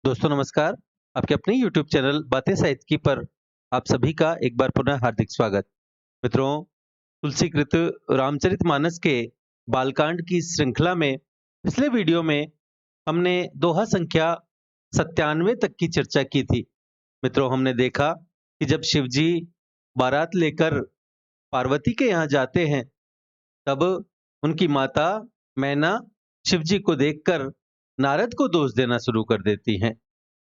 दोस्तों नमस्कार। आपके अपने YouTube चैनल बातें साहित्य की पर आप सभी का एक बार पुनः हार्दिक स्वागत। मित्रों, तुलसीकृत रामचरितमानस के बालकांड की श्रृंखला में पिछले वीडियो में हमने दोहा संख्या 97 तक की चर्चा की थी। मित्रों, हमने देखा कि जब शिव जी बारात लेकर पार्वती के यहाँ जाते हैं, तब उनकी माता मैना शिव जी को देखकर नारद को दोष देना शुरू कर देती हैं।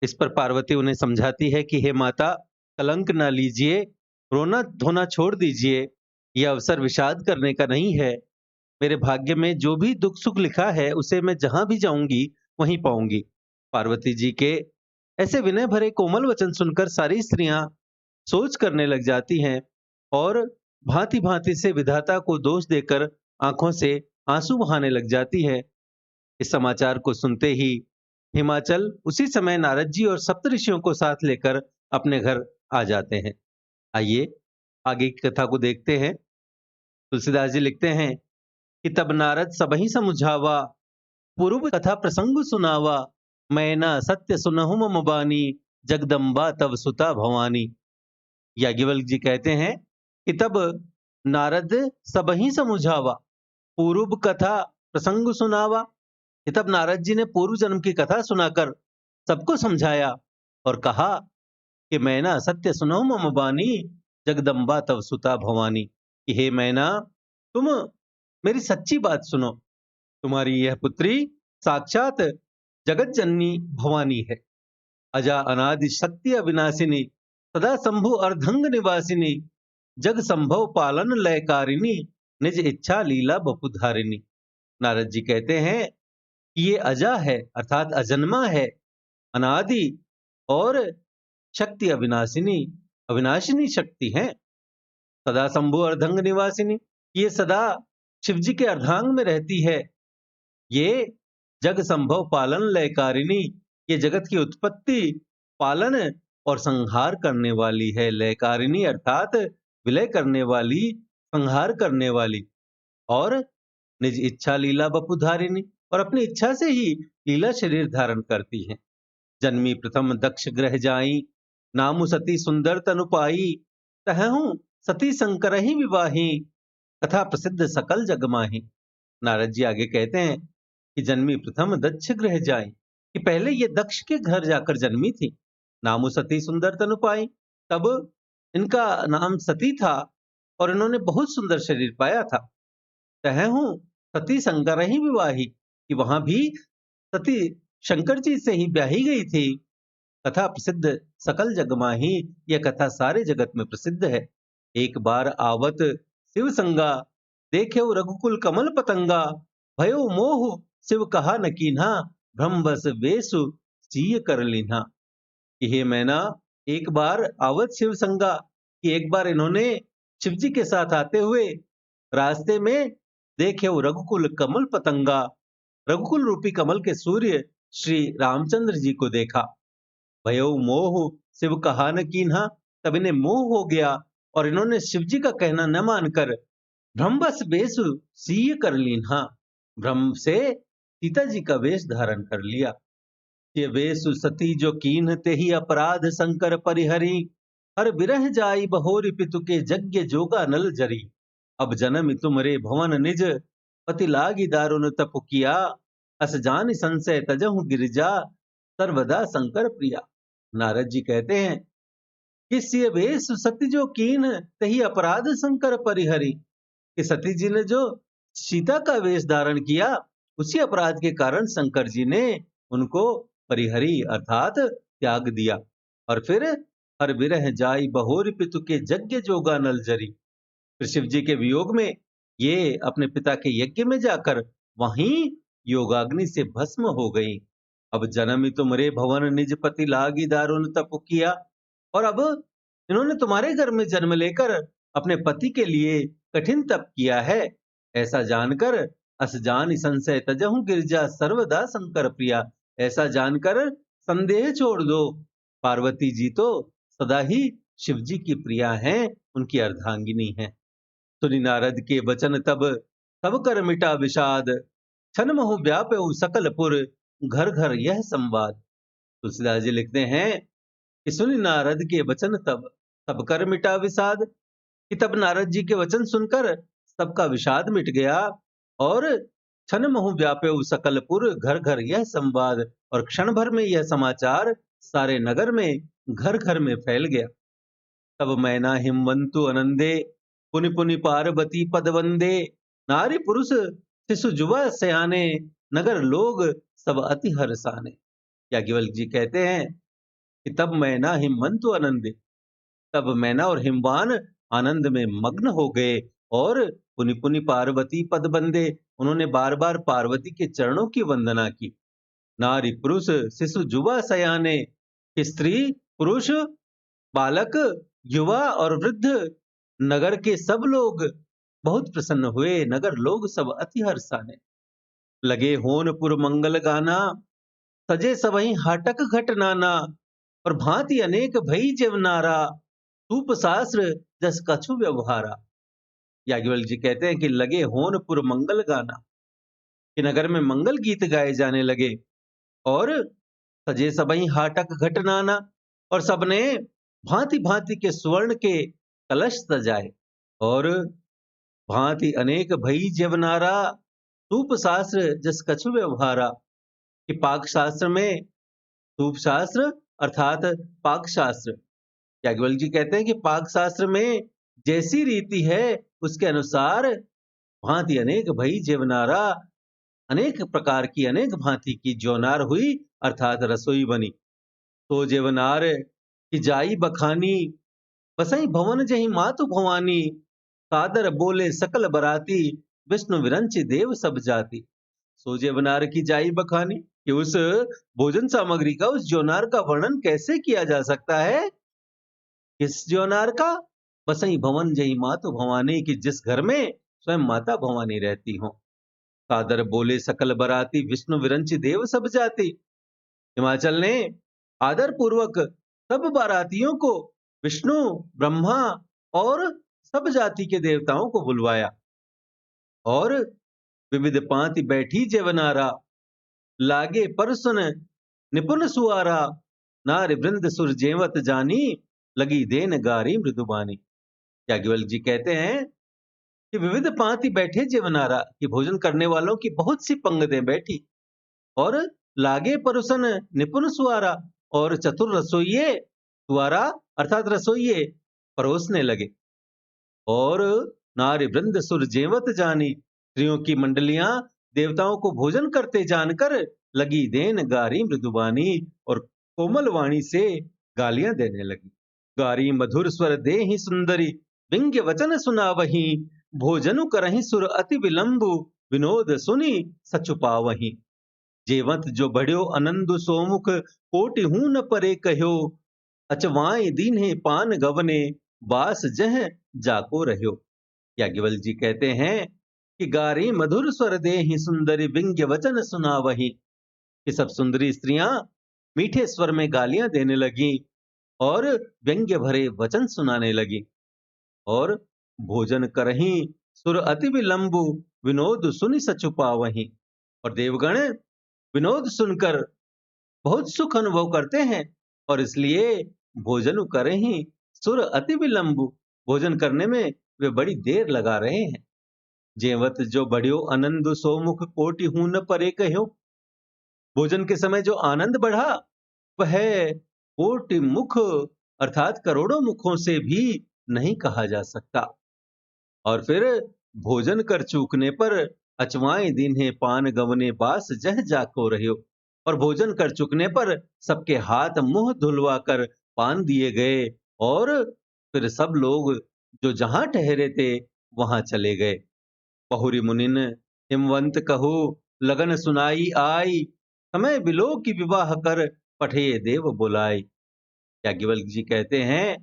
इस पर पार्वती उन्हें समझाती है कि हे माता, कलंक ना लीजिए, रोना धोना छोड़ दीजिए। यह अवसर विषाद करने का नहीं है। मेरे भाग्य में जो भी दुख सुख लिखा है उसे मैं जहां भी जाऊंगी वहीं पाऊंगी। पार्वती जी के ऐसे विनय भरे कोमल वचन सुनकर सारी स्त्रियां सोच करने लग जाती हैं और भांति भांति से विधाता को दोष देकर आंखों से आंसू बहाने लग जाती है। इस समाचार को सुनते ही हिमाचल उसी समय नारद जी और सप्तऋषियों को साथ लेकर अपने घर आ जाते हैं। आइए आगे की कथा को देखते हैं। तुलसीदास जी लिखते हैं कि तब नारद सबहि समुझावा, पूर्व कथा प्रसंग सुनावा। मैना सत्य सुनहु मम बानी, जगदम्बा तव सुता भवानी। याज्ञवल्क जी कहते हैं कि तब नारद सबहि समुझावा, पूर्व कथा प्रसंग सुनावा। कि तब नारद जी ने पूर्व जन्म की कथा सुनाकर सबको समझाया और कहा कि मैना सत्य सुनो मम बानी, जगदम्बा तव सुता भवानी। कि हे मैना, तुम मेरी सच्ची बात सुनो। तुम्हारी यह पुत्री साक्षात जगत जननी भवानी है। अजा अनादि शक्ति अविनाशिनी, सदा शंभु अर्धंग निवासिनी। जग संभव पालन लयकारिणी, निज इच्छा लीला बपुधारिणी। नारद जी कहते हैं कि ये अजा है अर्थात अजन्मा है, अनादि और शक्ति अविनाशिनी, अविनाशिनी शक्ति है। सदा शंभु अर्धंग निवासिनी, ये सदा शिव जी के अर्धांग में रहती है। ये जग संभव पालन लयकारिणी, ये जगत की उत्पत्ति, पालन और संहार करने वाली है। लयकारिणी अर्थात विलय करने वाली, संहार करने वाली। और निज इच्छा लीला बपुधारिणी, और अपनी इच्छा से ही लीला शरीर धारण करती है। जन्मी प्रथम दक्ष ग्रह जाई, नामु सती सुंदर तनु पाई। तहु सती शंकर ही विवाही, कथा प्रसिद्ध सकल जग माही। नारद जी आगे कहते हैं कि जन्मी प्रथम दक्ष ग्रह जाई, कि पहले ये दक्ष के घर जाकर जन्मी थी। नामु सती सुंदर तनु पाई, तब इनका नाम सती था और इन्होंने बहुत सुंदर शरीर पाया था। तहु सती शंकर ही विवाही, कि वहां भी सती शंकर जी से ही ब्याही गई थी। कथा प्रसिद्ध सकल जग माही, यह कथा सारे जगत में प्रसिद्ध है। एक बार आवत शिव संगा, देखे रघुकुल कमल पतंगा। भयो मोह शिव कहा न कीन्हा, भ्रम बस वेसु सिय कर लीन्हा। कि हे मैना, एक बार आवत शिव संगा, कि एक बार इन्होंने शिव जी के साथ आते हुए रास्ते में देखे रघुकुल कमल पतंगा, रघुकुल रूपी कमल के सूर्य श्री रामचंद्र जी को देखा। भयो मोह शिव कहा न कीन्हा, तब इन्हें मोह हो गया और इन्होंने शिव जी का कहना न मानकर भ्रमवश वेश सीय कर लीन्हा, भ्रम से सीता जी का वेश धारण कर लिया। ये वेश सती जो कीन्ह ते ही अपराध शंकर परिहरी। हर बिरह जाई बहोरी पितु के यज्ञ जोगा नल जरी। अब जन्म तुमरे भवन निज, पति लागी दारुण तप किया। अस जान संशय तजहु गिरिजा, सर्वदा शंकर प्रिया। नारद जी कहते हैं कि सिय वेश सती जो कीन तही अपराध शंकर परिहरी, कि सती जी ने जो सीता का वेश धारण किया, उसी अपराध के कारण शंकर जी ने उनको परिहरी अर्थात त्याग दिया। और फिर हर बिरह जाई बहोरी पितु के यज्ञ जोगा नल जरी, फिर शिव जी के वियोग में ये अपने पिता के यज्ञ में जाकर वहीं योगाग्नि से भस्म हो गई। अब जन्म तुमरे भवन निज पति लागी दारुण तप किया, और अब इन्होंने तुम्हारे घर में जन्म लेकर अपने पति के लिए कठिन तप किया है। ऐसा जानकर अस जान संशय तजहु गिरजा, सर्वदा शंकर प्रिया। ऐसा जानकर संदेह छोड़ दो, पार्वती जी तो सदा ही शिव जी की प्रिया हैं, उनकी अर्धांगिनी हैं। सुनि नारद के वचन तब, सब कर मिटा विषाद। छन महु व्याप्यउ सकल पुर, घर घर यह संवाद। तुलसीदास जी लिखते हैं कि सुनि नारद के वचन तब सब कर मिटा विषाद, कि तब नारद जी के वचन सुनकर सबका विषाद मिट गया और क्षण महु व्याप्यो सकलपुर, घर घर यह संवाद, और क्षण भर में यह समाचार सारे नगर में घर घर में फैल गया। तब मैना हिमवंतु आनंदे, पुनि पुनि पार्वती पद वंदे, नारी पुरुष शिशु जुवा सयाने, नगर लोग सब अति हर्षाने। याज्ञवल्क्य जी कहते हैं कि तब मैना हिमवंतु आनंदे, तब मैना और हिमवान आनंद में मग्न हो गए और पुनि पुनि पार्वती पद बंदे, उन्होंने बार बार पार्वती के चरणों की वंदना की। नारी पुरुष शिशु जुवा सयाने, कि स्त्री पुरुष बालक युवा और वृद्ध नगर के सब लोग बहुत प्रसन्न हुए, नगर लोग सब अति हर्षाने। लगे होनपुर मंगल गाना, सजे सबहि हाटक घट नाना, और भांति अनेक भई जेवनारा, सूप शास्त्र जस कछु व्यवहारा। याज्ञवल्क्य जी कहते हैं कि लगे होनपुर मंगल गाना, कि नगर में मंगल गीत गाए जाने लगे, और सजे सबहि हाटक घट नाना, और सबने भांति भांति के स्वर्ण के कलश सजाए, और भांति अनेक भई जेवनारा, सूप शास्त्र जस कछु व्यवहारा, कि पाक शास्त्र में सूप शास्त्र अर्थात पाक शास्त्र, याज्ञवल्क्य जी कहते हैं कि पाक शास्त्र में जैसी रीति है उसके अनुसार भांति अनेक भई जेवनारा, अनेक प्रकार की अनेक भांति की ज्योनार हुई अर्थात रसोई बनी। तो जेवनार की जाई बखानी, बसई भवन जही मातु भवानी, सादर बोले सकल बराती, विष्णु विरंच देव सब जाति। सो जेवनार की जाई बखानी, कि उस भोजन सामग्री का, उस ज्योनार का वर्णन कैसे किया जा सकता है। किस ज्योनार का? बसई भवन जही मातु भवानी, की जिस घर में स्वयं माता भवानी रहती हो। सादर बोले सकल बराती, विष्णु विरंच देव सब जाति। हिमाचल ने आदर पूर्वक सब बारातियों को विष्णु, ब्रह्मा और सब जाति के देवताओं को बुलवाया, और विविध पांति बैठी जेवनारा, लागे परसुन निपुण सुआरा, नारी वृंद सुर जेवत जानी, लगी देन गारी मृदुबानी। याज्ञवल्क्य जी कहते हैं कि विविध पांति बैठे जेवनारा, कि भोजन करने वालों की बहुत सी पंगतें बैठी, और लागे परुसन निपुण सुआरा, और चतुर रसोइये, सुआरा अर्थात रसोइये परोसने लगे, और नारी वृंद सुर जेवत जानी, स्त्रियों की मंडलियां देवताओं को भोजन करते जानकर लगी देन गारी मृदुबानी, और कोमल वाणी से गालियां देने लगी। गारी मधुर स्वर दे ही सुंदरी, विंग्य वचन सुनावही, भोजनु करहि सुर अति विलंबु, विनोद सुनी सचुपावही। जेवत जो बढ़्यो आनंद सोमुख, कोटि हूं न परे कह्यो, अचवाए दीन्हे पान गवने, बास जह जाको रह्यो। याज्ञवल्क्य जी कहते हैं कि गारी मधुर स्वर दे ही सुंदरी, विंग्य वचन सुनावही, कि सब सुंदरी स्त्रियां मीठे स्वर में गालियां देने लगी और व्यंग्य भरे वचन सुनाने लगी, और भोजन करही सुर अति विलंबु, विनोद सुनि सचुपावही। और देवगण विनोद सुनकर बहुत सुख अनुभव करते हैं, और इसलिए भोजन करही सुर अति विलंबु, भोजन करने में वे बड़ी देर लगा रहे हैं। जेवत जो बढ़ियो आनंद सोमुख, कोटि हूं न परे कह्यो, भोजन के समय जो आनंद बढ़ा वह कोटि मुख अर्थात करोड़ों मुखों से भी नहीं कहा जा सकता। और फिर भोजन कर चूकने पर अचवाएं दीन्हे पान गवने, बास जह जाको रह्यो, और भोजन कर चुकने पर सबके हाथ मुंह धुलवा कर पान दिए गए, और फिर सब लोग जो जहां ठहरे थे वहां चले गए। बहुरी मुनिन हिमवंत कहू, लगन सुनाई आई, समय बिलो की विवाह कर, पठे देव बुलाई। याज्ञवल्क्य जी कहते हैं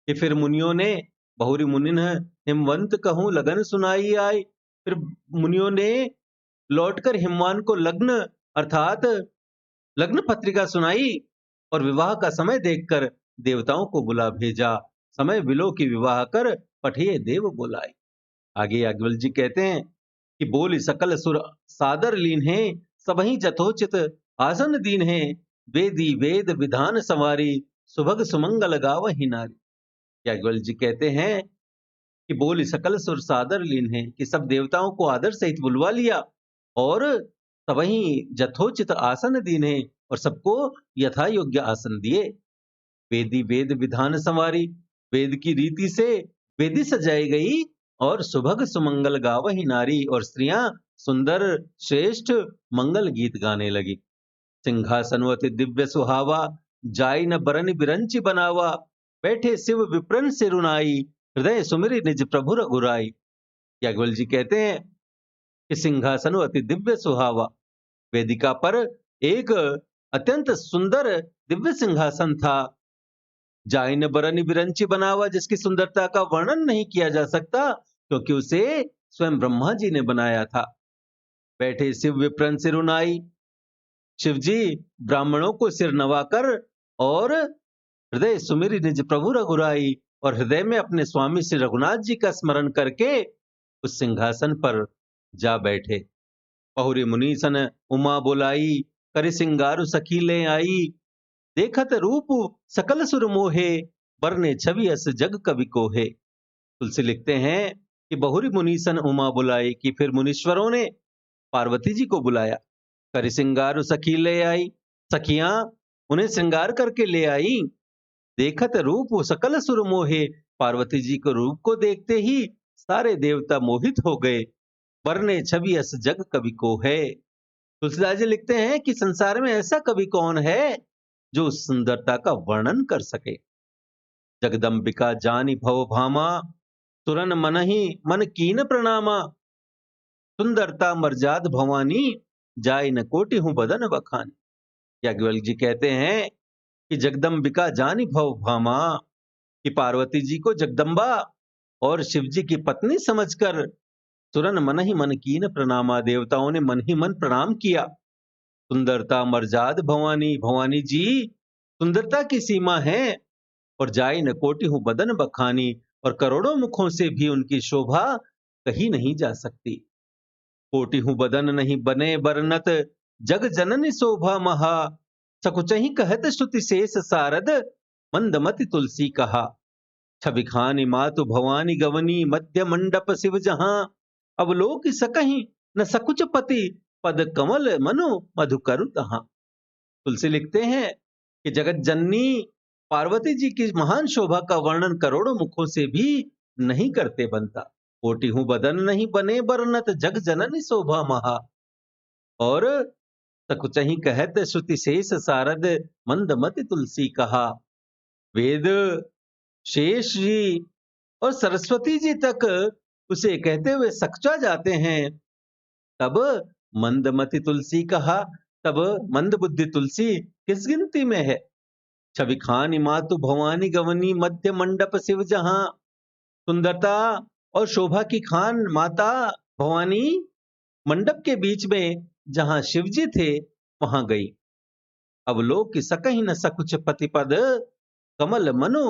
कि फिर मुनियों ने, बहुरी मुनिन हिमवंत कहूं लगन सुनाई आई, फिर मुनियों ने लौटकर हिमवान को लग्न अर्थात लग्न पत्रिका सुनाई, और विवाह का समय देखकर देवताओं को बुला भेजा। समय बिलो की विवाह कर, पठिए देव बुलाई। आगे याज्ञवल्क्य जी कहते हैं कि बोली सकल सुर सादर लीन है, सबही जथोचित आसन दीन है, वेदी वेद विधान संवारी, सुभग सुमंगल गावहि नारी। याज्ञवल्क्य जी कहते हैं कि बोली सकल सुर सादर लीन है, कि सब देवताओं को आदर सहित बुलवा लिया और सबही जथोचित आसन दीने, और सबको यथा योग्य आसन दिए। वेदी वेद विधान संवारी, वेद की रीति से वेदी सजाई गई, और सुभग सुमंगल गावहि नारी, और स्त्रियां सुंदर श्रेष्ठ मंगल गीत गाने लगी। सिंहासन अति दिव्य सुहावा, जाई न बरन बिरंची बनावा, बैठे शिव विप्रन सिरुनाई, हृदय सुमिरि निज प्रभु रघुराई। याज्ञवल्क्य जी कहते हैं कि सिंहासन अति दिव्य सुहावा, वेदिका पर एक अत्यंत सुंदर दिव्य सिंहासन था। जाई न बरन बिरंची बनावा, जिसकी सुंदरता का वर्णन नहीं किया जा सकता, क्योंकि उसे स्वयं ब्रह्मा जी ने बनाया था। बैठे शिव विप्रन सिरुनाई, शिव जी ब्राह्मणों को सिर नवाकर और हृदय सुमिरि निज प्रभु रघुराई, और हृदय में अपने स्वामी श्री रघुनाथ जी का स्मरण करके उस सिंहासन पर जा बैठे। पहुरी मुनीसन उमा बोलाई, कर सिंगारु सखी ले आई, देखत रूप सकल सुर मोहे, बरने छवि अस जग कवि कोहे। तुलसी लिखते हैं कि बहुरी मुनीसन उमा बुलाई, कि फिर मुनीश्वरों ने पार्वती जी को बुलाया। कर सिंगारु सखी ले आई, सखियां उन्हें श्रृंगार करके ले आई। देखत रूप सकल सुर मोहे, पार्वती जी के रूप को देखते ही सारे देवता मोहित हो गए। बरने छवि अस जग कवि को है। तुलसीदास जी लिखते हैं कि संसार में ऐसा कवि कौन है जो उस सुंदरता का वर्णन कर सके। जगदम्बिका जानी भव भामा, तुरन मन ही मन कीन प्रणामा, सुंदरता मर्जाद भवानी, जाय न कोटि हूं बदन बखानी। याज्ञवल्क्य जी कहते हैं कि जगदम्बिका जानी भव भामा, कि पार्वती जी को जगदम्बा और शिव जी की पत्नी समझकर तुरन मन ही मन कीन प्रणामा, देवताओं ने मन ही मन प्रणाम किया। सुंदरता मर्जाद भवानी, भवानी जी सुंदरता की सीमा है, और जाय न कोटि हूं बदन बखानी, और करोड़ों मुखों से भी उनकी शोभा कहीं नहीं जा सकती। कोटि हूं बदन नहीं बने बरनत, जग जननी शोभा महा, सकुचहि कहत श्रुति शेष सारद, मंदमति तुलसी कहा। छवि खानी मातु भवानी गवनी, मध्य मंडप शिव जहां, अवलोक सकहि न सकुच पति, पद कमल मनु मधुकर तहां। तुलसी लिखते हैं कि जगत जननी पार्वती जी की महान शोभा का वर्णन करोड़ों मुखों से भी नहीं करते बनता। कोटि हूं बदन नहीं बने बरनत, जग जननी शोभा महा, और सकुचहि कहत श्रुति शेष सारद, मंदमति तुलसी कहा। वेद शेष जी और सरस्वती जी तक उसे कहते हुए सकुचा जाते हैं, तब मंदमति तुलसी कहा, तब मंद बुद्धि तुलसी किस गिनती में है। छवि खानी मातु भवानी गवनी, मध्य मंडप शिव जहां, सुंदरता और शोभा की खान माता भवानी मंडप के बीच में जहां शिव जी थे वहां गई। अब लोग की सकहि न सकुच पतिपद, कमल मनु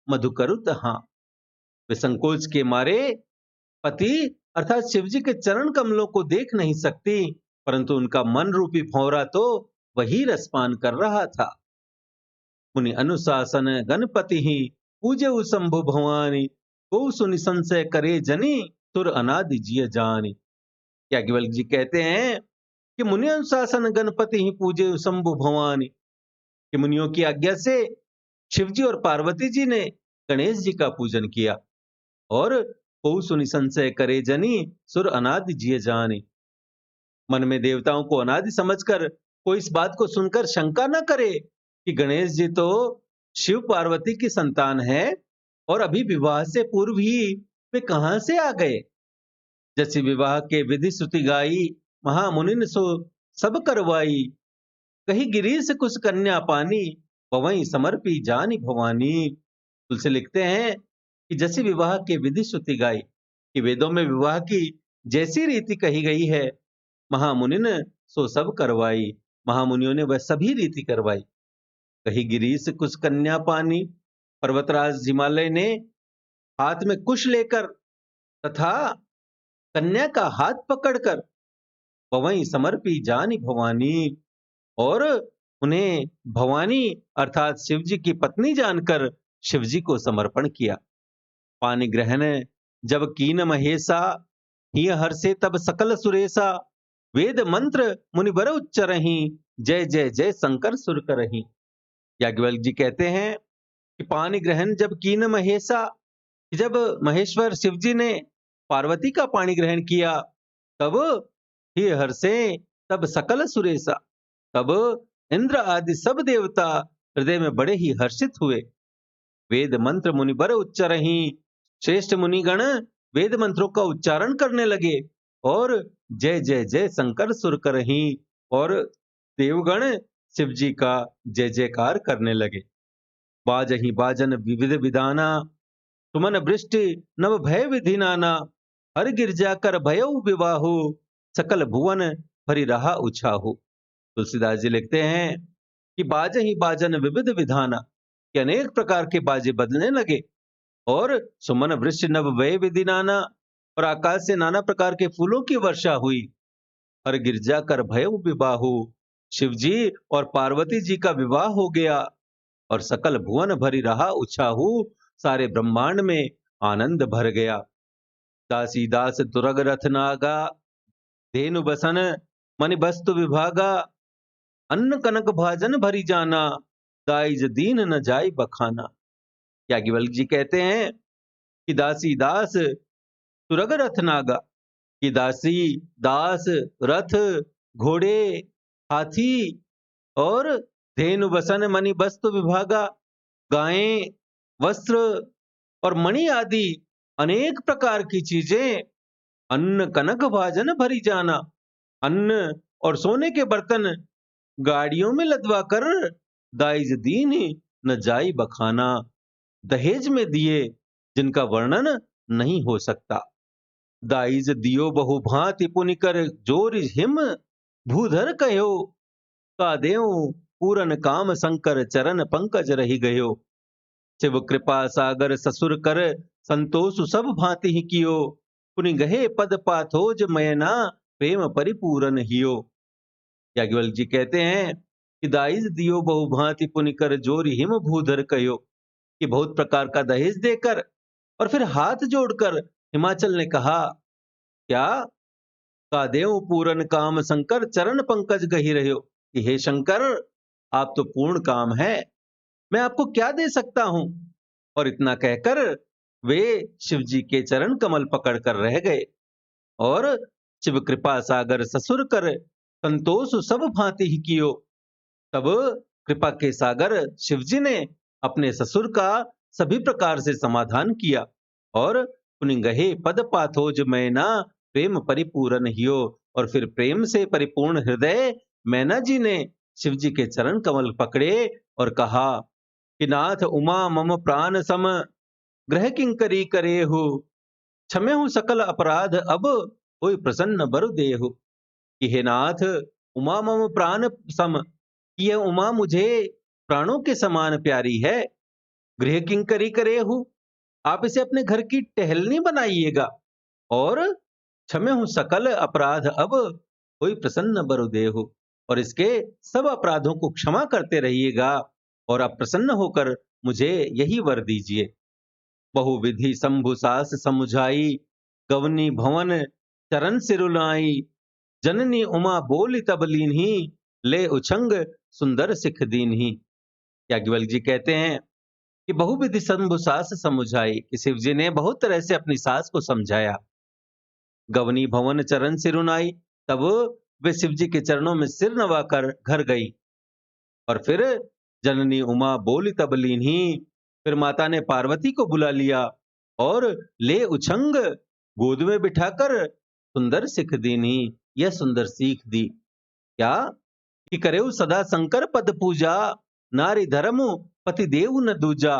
मधुकरु तहां। वे संकोच के मारे पति अर्थात शिव जी के चरण कमलों को देख नहीं सकती, परंतु उनका मन रूपी भौरा तो वही रसपान कर रहा था। मुनि अनुशासन गणपति ही, पूजे शंभु भवानी, को सुनि संशय करे जनी, तुर अनादि जिय जानी। याज्ञवल्क्य जी कहते हैं कि मुनि अनुशासन गणपति ही पूजे शंभु भवानी, कि मुनियों की आज्ञा से शिव जी और पार्वती जी ने गणेश जी का पूजन किया, और को सुनि संशय करे जनी, सुर अनादि जिय जानी। मन में देवताओं को अनादि समझकर कोई इस बात को सुनकर शंका न करे कि गणेश जी तो शिव पार्वती की संतान है, और अभी विवाह से पूर्व ही वे कहां से आ गए। जैसे विवाह के विधि श्रुति गाई, महामुनि सो सब करवाई, कही गिरीश कुछ कन्या पानी, पवई समर्पी जानी भवानी। तुलसी लिखते हैं कि जैसे विवाह के विधि श्रुति गाई, कि वेदों में विवाह की जैसी रीति कही गई है, महामुनि ने सो सब करवाई, महामुनियों ने वह सभी रीति करवाई। कही गिरीश कुछ कन्या पानी, पर्वतराज हिमालय ने हाथ में कुश लेकर तथा कन्या का हाथ पकड़कर पवई समर्पी जानी भवानी, और उन्हें भवानी अर्थात शिव जी की पत्नी जानकर शिव जी को समर्पण किया। पानी ग्रहण जब कीन महेशा, हिय हर्षे तब सकल सुरेशा, वेद मंत्र मुनिवर उच्चरहि, जय जय जय शंकर सुर करहि। याज्ञवल्क्य जी कहते हैं कि पानी ग्रहण जब कीन महेशा, जब महेश्वर शिव जी ने पार्वती का पानी ग्रहण किया, तब ही हर्षे तब सकल सुरेशा, तब इंद्र आदि सब देवता हृदय में बड़े ही हर्षित हुए। वेद मंत्र मुनिवर उच्चरहि, श्रेष्ठ मुनिगण वेद मंत्रों का उच्चारण करने लगे और जय जय जय शंकर सुर करहि, और देवगण शिव जी का जय जयकार करने लगे। बाजहि बाजन विविध विधाना, सुमन वृष्टि नव भय विधि नाना, हर गिरजा कर भयउ विवाहु, सकल भुवन भरी रहा उछाहु। तुलसीदास जी लिखते हैं कि बाजहि बाजन विविध विधाना, कि अनेक प्रकार के बाजे बजने लगे, और सुमन वृष्टि नव भय विधि नाना, और आकाश से नाना प्रकार के फूलों की वर्षा हुई। हर गिरजा कर भयउ विवाहु, शिव जी और पार्वती जी का विवाह हो गया, और सकल भुवन भरी रहा उछाहु, सारे ब्रह्मांड में आनंद भर गया। दासी दास तुरग रथ नागा, धेनु बसन मनि बस्तु विभागा, अन्न कनक भाजन भरी जाना, दाइज दीन न जाय बखाना। याज्ञवल्क्य जी कहते हैं कि दासी दास तुरग रथ नागा, कि दासी दास रथ घोड़े हाथी और धेनु बसन मणि वस्तु विभागा, गायें वस्त्र और मणि आदि अनेक प्रकार की चीजें, अन्न कनक भाजन भरी जाना, अन्न और सोने के बर्तन गाड़ियों में लदवा कर, दाइज दीन न जाई बखाना, दहेज में दिए जिनका वर्णन नहीं हो सकता। दाइज दियो बहु भांति पुनि कर, जोर हिम भूधर कहो, का देव पूरन काम शंकर, चरण पंकज रही गयो। शिव कृपा सागर ससुर कर, संतोष सब भांति ही कियो, पुनि गहे पद पाथोज मयना, प्रेम परिपूरन हियो। याज्ञवल्क्य जी कहते हैं कि दाइज दियो बहु भांति पुनि कर, जोरी हिम भूधर कहो, कि बहुत प्रकार का दहेज देकर और फिर हाथ जोड़कर हिमाचल ने कहा, क्या का देव पूरन काम शंकर, चरण पंकज गही रहो, कि हे शंकर आप तो पूर्ण काम है, मैं आपको क्या दे सकता हूं। और इतना कहकर वे शिव जी के चरण कमल पकड़कर रह गए। और शिव कृपा सागर ससुर कर, संतोष सब भांति ही कियो। तब कृपा के सागर शिव जी ने अपने ससुर का सभी प्रकार से समाधान किया, और पुनिंगहे पद पाथोज मैना, प्रेम परिपूर्ण हियो, और फिर प्रेम से परिपूर्ण हृदय मैना जी ने शिव जी के चरण कमल पकड़े और कहा कि नाथ उमा मम प्राण सम, ग्रह किंकरी करे हो, क्षमे हूं सकल अपराध अब, कोई प्रसन्न बर देहु। कि हे नाथ उमा मम प्राण सम, कि यह उमा मुझे प्राणों के समान प्यारी है। गृह किंकरी करे हूं, आप इसे अपने घर की टहलनी बनाइएगा, और क्षमे हूं सकल अपराध अब, कोई प्रसन्न बर देहु, और इसके सब अपराधों को क्षमा करते रहिएगा, और आप प्रसन्न होकर मुझे यही वर दीजिए। बहुविधि शंभु सास समुझाई, गवनी भवन चरण सिरुलाई, जननी उमा बोली तब लीन्ही, ले उछंग सुंदर सिख दीन्ही। याज्ञवल्क्य जी कहते हैं कि बहुविधि शंभु सास समुझाई, कि शिव जी ने बहुत तरह से अपनी सास को समझाया। गवनी भवन चरण सिरुनाई, तब वे शिव जी के चरणों में सिर नवाकर घर गई। और फिर जननी उमा बोली तब लीन्ही, फिर माता ने पार्वती को बुला लिया, और ले उछंग गोद में बिठाकर सुंदर सिख दीनी, यह सुंदर सीख दी। क्या कि करेऊ सदा शंकर पद पूजा, नारी धर्म पति देव न दूजा,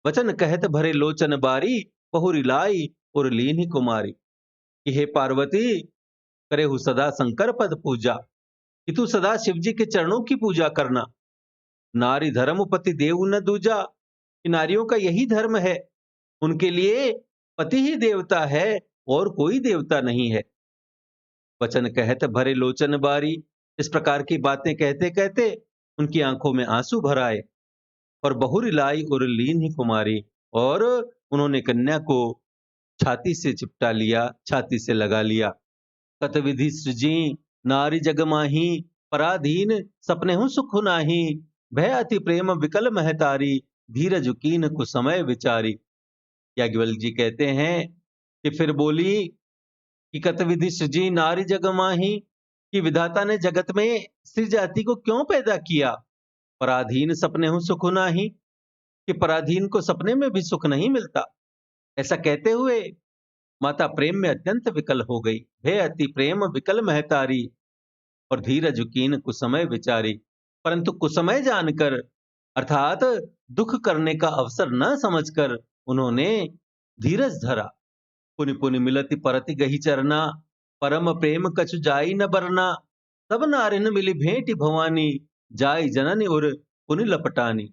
वचन कहत भरे लोचन बारी, बहुरी लाई और लीन्ही कुमारी। कि हे पार्वती, करेहु सदा शंकर पद पूजा, कि तू सदा शिव जी के चरणों की पूजा करना। नारी धर्म पति देव न दूजा, कि नारियों का यही धर्म है, उनके लिए पति ही देवता है और कोई देवता नहीं है। वचन कहत भरे लोचन बारी, इस प्रकार की बातें कहते कहते उनकी आंखों में आंसू भर आए और बहुरी लाई और लीन ही कुमारी, और उन्होंने कन्या को छाती से चिपटा लिया, छाती से लगा लिया। कत विधि सृजी नारी जग माही, पराधीन सपने हूँ सुख नाही। भय अति प्रेम विकल महतारी, धीरज कीन कुसमय विचारी। याज्ञवल्क्य जी कहते हैं कि फिर बोली कि कत विधि सृजी नारी जग माही, कि विधाता ने जगत में स्त्री जाति को क्यों पैदा किया। पराधीन सपने हूँ सुख नाही, कि पराधीन को सपने में भी सुख नहीं मिलता। ऐसा कहते हुए माता प्रेम में अत्यंत विकल हो गई। हे अति प्रेम विकल महतारी, और धीरज कीन कुसमय विचारी। परंतु कुसमय जानकर, अर्थात दुख करने का अवसर न समझकर, उन्होंने धीरज धरा। पुनि पुनि मिलति परति गही चरना, परम प्रेम कछु जाई न बरना। तब नारिन मिली भेंट भवानी, जाई जननी और पुनि लपटानी।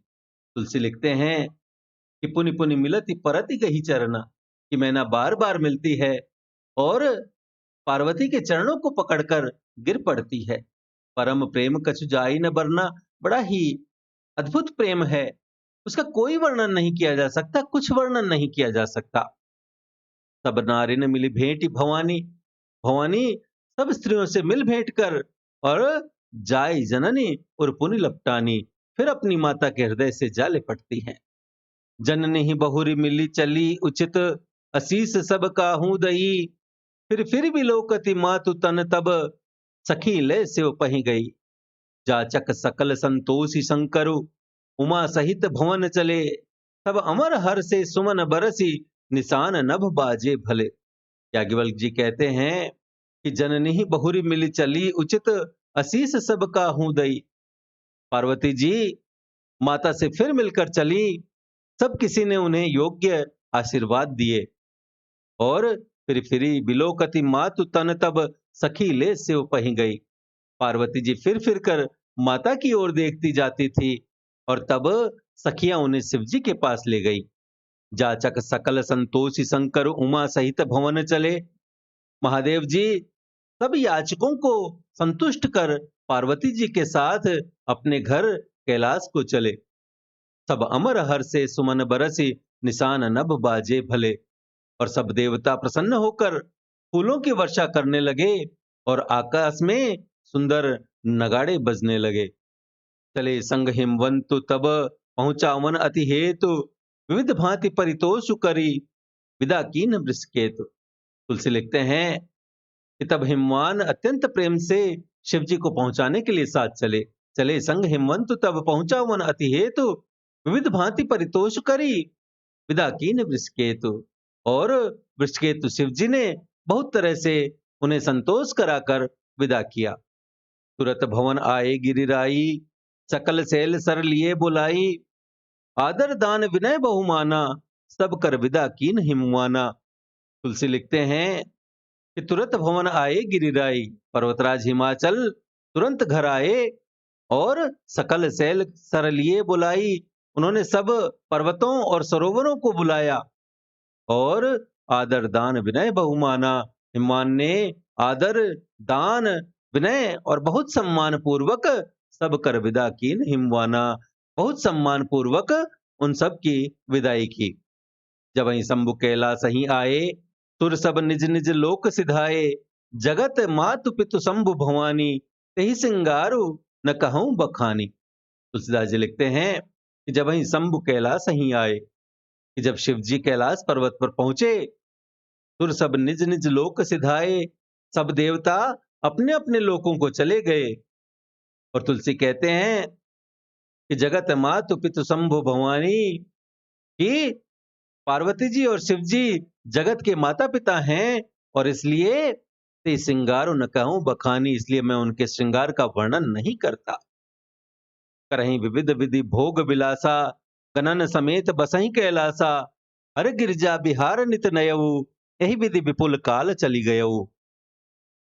तुलसी लिखते हैं कि पुनि पुनि मिलति परति गही चरना, कि मैना बार बार मिलती है और पार्वती के चरणों को पकड़कर गिर पड़ती है। परम प्रेम कछु जाई न बरना, बड़ा ही अद्भुत प्रेम है, उसका कोई वर्णन नहीं किया जा सकता, कुछ वर्णन नहीं किया जा सकता। सब नारी ने मिली भेंट भवानी, भवानी सब स्त्रियों से मिल भेंट कर, और जाय जननी और पुनि लपटानी, फिर अपनी माता के हृदय से जा लिपटती हैं। जननी ही बहुरी मिली चली उचित, असीस सब काहू दई। फिर भी लोकति मातु तन तब, सखी ले सिव पही गई। जाचक सकल संतोषी शंकरु, उमा सहित भवन चले। तब अमर हर से सुमन बरसी, निशान नभ बाजे भले। याज्ञवल्क्य जी कहते हैं कि जननी ही बहुरी मिली चली उचित, असीस सब काहू दई। पार्वती जी माता से फिर मिलकर चली, सब किसी ने उन्हें योग्य आशीर्वाद दिए। और फिरी बिलोकति मातु तन तब, सखी ले सिव पही गई। पार्वती जी फिर कर माता की ओर देखती जाती थी, और तब सखियां उन्हें शिव जी के पास ले गई। जाचक सकल संतोषी शंकर, उमा सहित भवन चले। महादेव जी सब याचकों को संतुष्ट कर पार्वती जी के साथ अपने घर कैलाश को चले। सब अमर हर से सुमन बरसी, निशान नभ बाजे भले। और सब देवता प्रसन्न होकर फूलों की वर्षा करने लगे, और आकाश में सुंदर नगाड़े बजने लगे। चले संग हिमवंतु तब, पहुंचा वन अति हेतु। विविध भांति परितोषु करी, विदा कीन वृषकेतु। तुलसी लिखते हैं कि तब हिमवान अत्यंत प्रेम से शिव जी को पहुंचाने के लिए साथ चले। चले संग हिमवंतु तब, पहुंचा वन अति हेतु। विविध भांति परितोष करी, विदा कीन वृषकेतु। और वृषकेतु शिव जी ने बहुत तरह से उन्हें संतोष कराकर विदा किया। तुरत भवन आए गिरिराई, सकल सैल सर लिए बुलाई। आदर दान विनय बहुमाना, सब कर विदा कीन हिमवाना। तुलसी लिखते हैं कि तुरंत भवन आए गिरिराई, पर्वतराज हिमाचल तुरंत घर आए, और सकल सैल सर लिए बुलाई। उन्होंने सब पर्वतों और सरोवरों को बुलाया, और आदर दान विनय बहुमाना। हिमवान ने आदर दान विनय और बहुत सम्मान पूर्वक सब कर विदा कीन हिमवाना, बहुत सम्मान पूर्वक उन सब की विदाई की। जब वहीं शंभु कैलाश ही आए, तुर सब निज निज लोक सिधाए। जगत मातु पितु शंभु भवानी, तेहि सिंगारु न कहूं बखानी। तुलसीदास जी लिखते हैं कि जब वहीं शंभु कैलाश ही आए, कि जब शिव जी कैलाश पर्वत पर पहुंचे, तुर सब निज निज लोक सिधाए। सब देवता अपने अपने लोकों को चले गए। और तुलसी कहते हैं कि जगत मातु पितु शंभु भवानी, कि पार्वती जी और शिव जी जगत के माता पिता हैं, और इसलिए ते श्रृंगार न कहूं बखानी, इसलिए मैं उनके श्रृंगार का वर्णन नहीं करता। करहीं विविध विधि भोग विलासा, गणन समेत बसहीं कैलासा। हर गिरजा बिहार नित नयऊ, यही विधि विपुल काल चली गयऊ।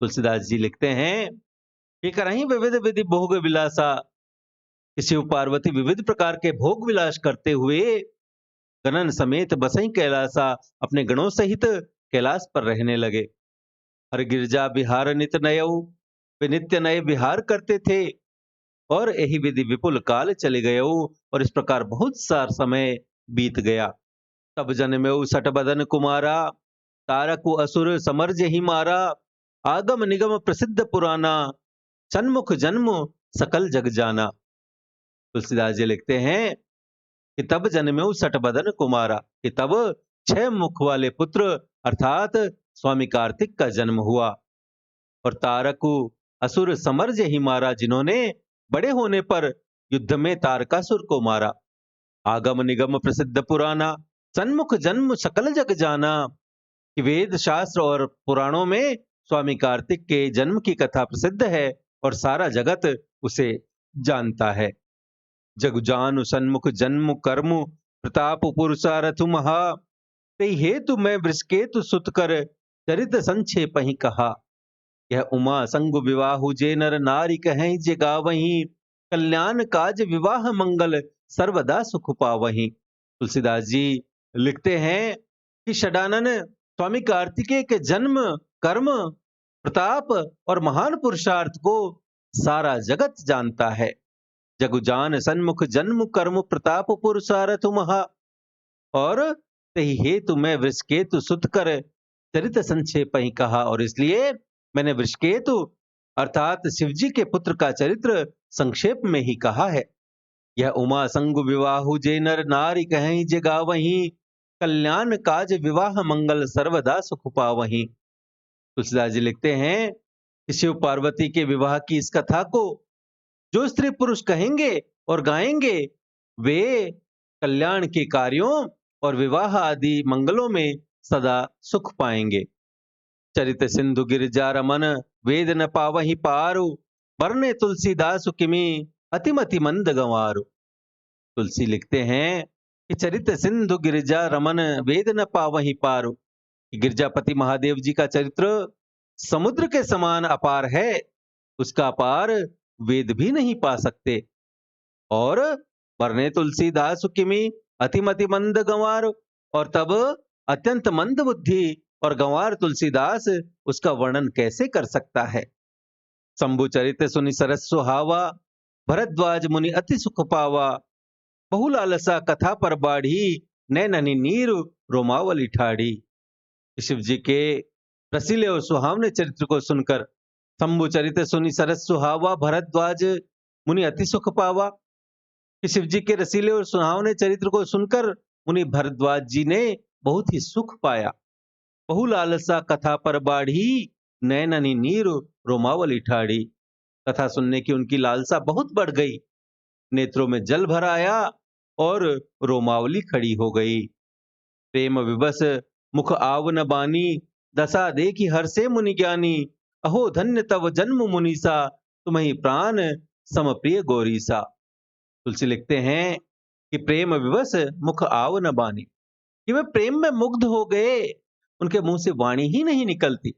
तुलसीदास जी लिखते हैं कि करहीं विविध विधि भोग विलासा, शिव पार्वती विविध प्रकार के भोग विलास करते हुए गणन समेत बसहीं कैलासा, अपने गणों सहित कैलाश पर रहने लगे। हर गिरजा बिहार नित नयऊ, वे नित्य नए विहार करते थे। और यही विधि विपुल काल चले गयो। और इस प्रकार बहुत सा समय बीत गया। तब जन्मेऊ सठ बदन कुमारा, तारकु असुर समर्ज ही मारा। आगम निगम प्रसिद्ध पुराना, सन्मुख जन्म सकल जग जाना। तुलसीदास जी लिखते हैं कि तब जन्मेऊ सठ बदन कुमारा, कि तब 6 मुख वाले पुत्र अर्थात स्वामी कार्तिक का जन्म हुआ। और तारकु असुर समर्ज ही मारा, जिन्होंने बड़े होने पर युद्ध में तारकासुर को मारा। आगम निगम प्रसिद्ध पुराना, सन्मुख जन्म सकल जग जाना। कि वेद शास्त्र और पुराणों में स्वामी कार्तिक के जन्म की कथा प्रसिद्ध है और सारा जगत उसे जानता है। जग जानु सन्मुख जन्म कर्म, प्रताप पुरुषारथु महा। ते हेतु मैं वृषकेतु सुत कर, चरित संक्षेप ही कहा। यह उमा संग विवाहु, जे नर नारी कहें जे गावहीं। कल्याण काज विवाह मंगल, सर्वदा सुख पावहीं। तुलसीदास जी लिखते हैं कि षडानन स्वामी कार्तिकेय के जन्म, कर्म, प्रताप और महान पुरुषार्थ को सारा जगत जानता है। जगुजान सन्मुख जन्म कर्म, प्रताप पुरुषार्थ महा। और तही हेतु मैं वृषकेतु सुत कर, चरित संक्षेप ही कहा। और इसलिए मैंने वृषकेतु अर्थात शिवजी के पुत्र का चरित्र संक्षेप में ही कहा है। यह उमा संग विवाहु, जे नर नारी कहीं जे गावहीं। कल्याण काज विवाह मंगल, सर्वदा सुख पावहीं। तुलसीदास जी लिखते हैं कि शिव पार्वती के विवाह की इस कथा को जो स्त्री पुरुष कहेंगे और गाएंगे, वे कल्याण के कार्यों और विवाह आदि मंगलों में सदा सुख पाएंगे। चरित सिंधु गिरिजा रमन, वेद न पावहि पारु। बरने तुलसीदास किमी, अतिमति मंद गंवारु। तुलसी लिखते हैं कि चरित सिंधु गिरिजा रमन, वेद न पावहि पारु। गिरजापति महादेव जी का चरित्र समुद्र के समान अपार है, उसका पार वेद भी नहीं पा सकते। और बरने तुलसीदास किमी, अतिमति मंद गंवार। और तब अत्यंत मंद बुद्धि और गंवार तुलसीदास उसका वर्णन कैसे कर सकता है। शंभु चरित सुनि सरस सुहावा, भरद्वाज मुनि अति सुख पावा। बहुलालसा कथा पर बाढ़ी, नैननी नीर रोमावली ठाड़ी। शिव जी के रसीले और सुहावने चरित्र को सुनकर, शंभु चरित सुनि सरस सुहावा, भरद्वाज मुनि अति सुख पावा। कि शिव जी के रसीले और सुहावने चरित्र को सुनकर मुनि भरद्वाज जी ने बहुत ही सुख पाया। बहुलालसा कथा पर बाढ़ी, नैननी नीर रोमावली ठाड़ी। कथा सुनने की उनकी लालसा बहुत बढ़ गई, नेत्रों में जल भर आया और रोमावली खड़ी हो गई। प्रेम विवश मुख आव न बानी, दशा देखी हर से मुनि ज्ञानी। अहो धन्य तव जन्म मुनीसा, तुम्हें प्राण सम प्रिय गौरीसा। तुलसी लिखते हैं कि प्रेम विवश मुख आव न बानी, कि वे प्रेम में मुग्ध हो गए, उनके मुंह से वाणी ही नहीं निकलती।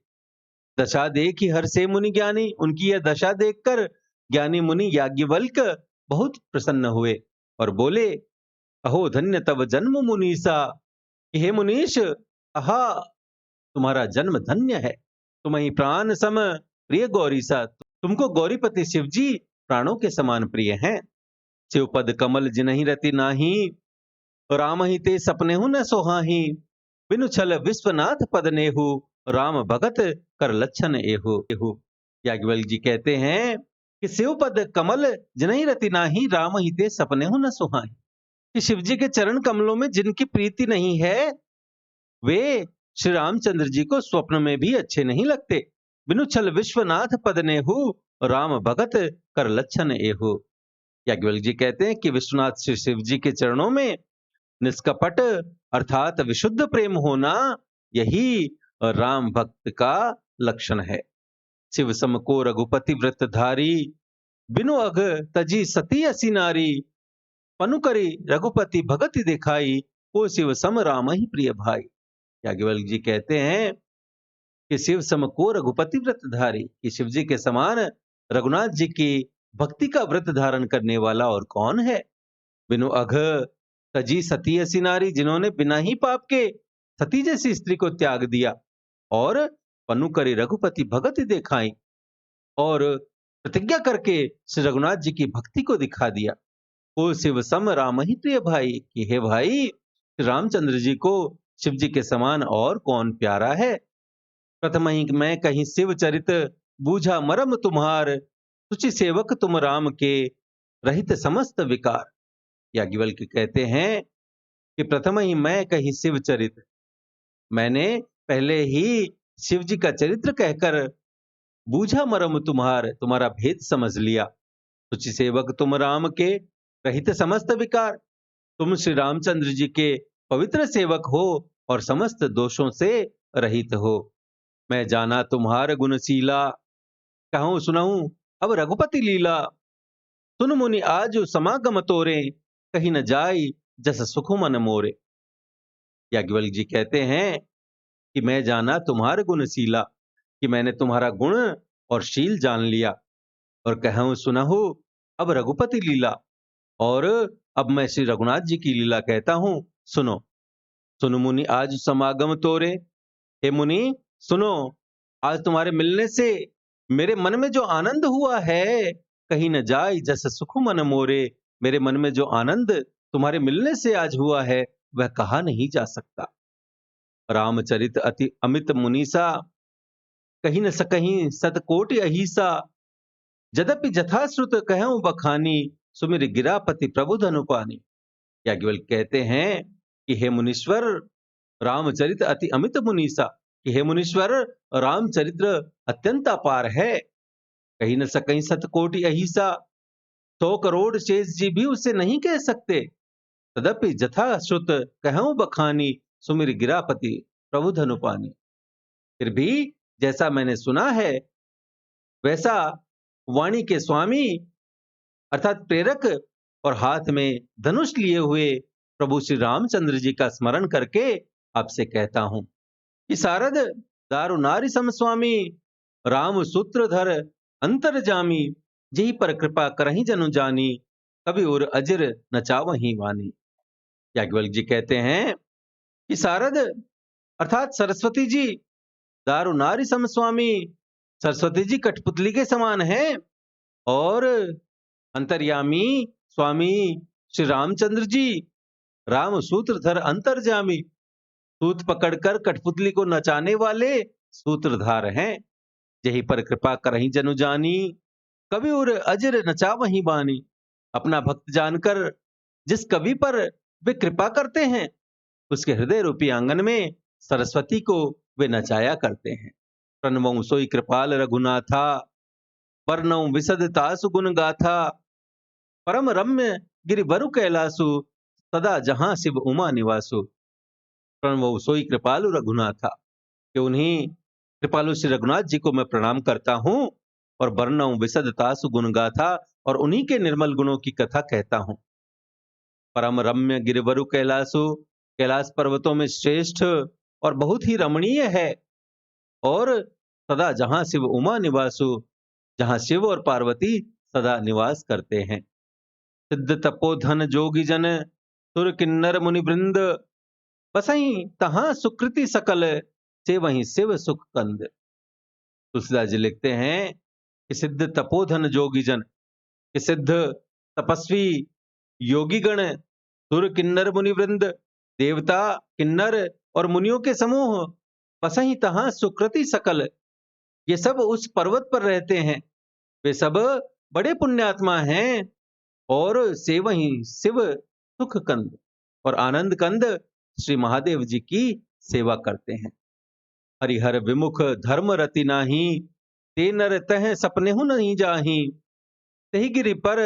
दशा देखी हर से मुनि ज्ञानी, उनकी यह दशा देखकर ज्ञानी मुनि याज्ञवल्क्य बहुत प्रसन्न हुए और बोले, अहो धन्य तव जन्म मुनीसा। हे मुनीश, आहा तुम्हारा जन्म धन्य है। तुम्हें प्राण सम प्रिय गौरीसा, तुमको गौरीपति शिवजी प्राणों के समान प्रिय हैं। शिवपद कमल जिनहि रति नाही, राम ही ते सपने हूं न सोहाही। बिनु छल विश्वनाथ पद नेहु, राम भगत कर लक्षण एहु। याज्ञवल्क्य जी कहते हैं कि शिवपद कमल जिनहि रति नाही, राम ही ते सपने हूं न सोहाही। कि शिव जी के चरण कमलों में जिनकी प्रीति नहीं है, वे श्री रामचंद्र जी को स्वप्न में भी अच्छे नहीं लगते। बिनु छल विश्वनाथ पद नेहु, राम भगत कर लक्षण एहु। याज्ञवल्क्य जी कहते हैं कि विश्वनाथ श्री शिव जी के चरणों में निष्कपट अर्थात विशुद्ध प्रेम होना, यही राम भक्त का लक्षण है। शिव सम को रघुपति व्रत धारी, बिनु अघ तजी सती असी नारी। पनु करी रघुपति भगति दिखाई, को शिव सम राम ही प्रिय भाई। याज्ञवल्क्य जी कहते हैं कि शिव सम को रघुपति व्रत धारी, कि शिव जी के समान रघुनाथ जी की भक्ति का व्रत धारण करने वाला और कौन है। बिनु अघ तजी सती असी नारी, जिन्होंने बिना ही पाप के सती जैसी स्त्री को त्याग दिया। और पनु करी रघुपति भगति दिखाई, और प्रतिज्ञा करके श्री रघुनाथ जी की भक्ति को दिखा दिया। ओ शिव सम राम ही प्रिय भाई, कि हे भाई, रामचंद्र जी को शिव जी के समान और कौन प्यारा है। प्रथम ही मैं कहीं शिव चरित, बूझा मरम तुम्हार, सुचि सेवक तुम राम के, रहित समस्त विकार। याज्ञवल्क्य कहते हैं कि प्रथम ही मैं कहीं शिव चरित, मैंने पहले ही शिव जी का चरित्र कहकर बूझा मरम तुम्हार, तुम्हारा भेद समझ लिया। सुचि सेवक तुम राम के, रहित समस्त विकार, तुम श्री रामचंद्र जी के पवित्र सेवक हो और समस्त दोषों से रहित हो। मैं जाना तुम्हार गुणशीला, कहूं सुनाऊं अब रघुपति लीला। सुन मुनि आज समागम तोरे, कहीं न जाई जस सुख मन मोरे। याज्ञवल्क्य जी कहते हैं कि मैं जाना तुम्हारे गुणशीला, कि मैंने तुम्हारा गुण और शील जान लिया, और कहूं सुनहु अब रघुपति लीला, और अब मैं श्री रघुनाथ जी की लीला कहता हूं, सुनो। सुन मुनि आज समागम तोरे, हे मुनि सुनो, आज तुम्हारे मिलने से मेरे मन में जो आनंद हुआ है, कहीं न जाए जस सुख मन मोरे। मेरे मन में जो आनंद तुम्हारे मिलने से आज हुआ है, वह कहा नहीं जा सकता। रामचरित अति अमित मुनीसा, कहीं न सकहीं सतकोटि अहीसा। यद्यपि जथाश्रुत कहूं बखानी, सुमिर गिरापति प्रभु धनुपानी। याज्ञवल्क्य कहते हैं कि हे मुनीश्वर, रामचरित अति अमित मुनीसा, कि हे मुनीश्वर, रामचरित्र अत्यंत अपार है। कहीं न सकहीं सतकोटि अहीसा, 100 करोड़ शेष जी भी उसे नहीं कह सकते। तदपि जथा श्रुत कहूं बखानी, सुमिर गिरापति प्रभु धनुपानी। फिर भी जैसा मैंने सुना है, वैसा वाणी के स्वामी अर्थात प्रेरक और हाथ में धनुष लिए हुए प्रभु श्री रामचंद्र जी का स्मरण करके आपसे कहता हूं कि सारद दारु नारी समस्वामी, राम सूत्रधर अंतरजामी, जेहि पर कृपा करहि जनु जानी, कभी और अजर न चावहि वानी। याज्ञवल्क्य जी कहते हैं कि सारद अर्थात सरस्वती जी, दारु नारी समस्वामी, सरस्वती जी कठपुतली के समान है, और अंतर्यामी स्वामी श्री रामचंद्र जी राम सूत्रधर अंतर्जामी, सूत पकड़कर कठपुतली को नचाने वाले सूत्रधार हैं। यही पर कृपा करहि जनु जानी, कवि और अजर नचा वही बानी। अपना भक्त जानकर जिस कवि पर वे कृपा करते हैं, उसके हृदय रूपी आंगन में सरस्वती को वे नचाया करते हैं। प्रणवं सोई कृपाल रघुनाथा, वर्णव विशद तासु गुण गाथा। परम रम्य गिरिवरु कैलासु, सदा जहां शिव उमा निवासु। प्रणव सोई कृपालु रघुनाथा, कि उन्हीं कृपालु श्री रघुनाथ जी को मैं प्रणाम करता हूं, और वर्णव विशद तासु गुण गाथा, और उन्हीं के निर्मल गुणों की कथा कहता हूं। परम रम्य गिरिवरु कैलासु, कैलाश पर्वतों में श्रेष्ठ और बहुत ही रमणीय है, और सदा जहां शिव उमा निवासु, जहां शिव और पार्वती सदा निवास करते हैं। सिद्ध तपोधन जोगी जन, सुर किन्नर मुनि वृंद, बसई तहां सुकृति सकल, से वहीं शिव सुख कंद। तुलसीदास जी लिखते हैं कि सिद्ध तपोधन जोगी जन, कि सिद्ध तपस्वी योगी गण, सुर किन्नर मुनि वृंद, देवता किन्नर और मुनियों के समूह, बसही तहां सुकृति सकल, ये सब उस पर्वत पर रहते हैं। वे सब बड़े पुण्यात्मा हैं, और से वही शिव सुख कंद और आनंद कंद श्री महादेव जी की सेवा करते हैं। हरिहर विमुख धर्म रति नाही, ते नर तह सपने हु नहीं जाही। तही गिरि पर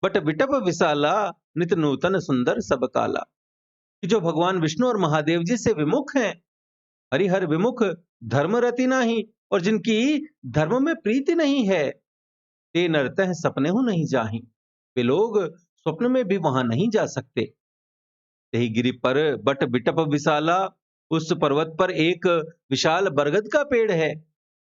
बट विटप विशाला, नित नूतन सुंदर सब काला। कि जो भगवान विष्णु और महादेव जी से विमुख हैं, हरिहर विमुख धर्म रति नाही, और जिनकी धर्म में प्रीति नहीं है, ते नरतः सपने हूं नहीं जाही, वे लोग स्वप्न में भी वहां नहीं जा सकते। तही गिरि पर बट बिटप विशाला, उस पर्वत पर एक विशाल बरगद का पेड़ है।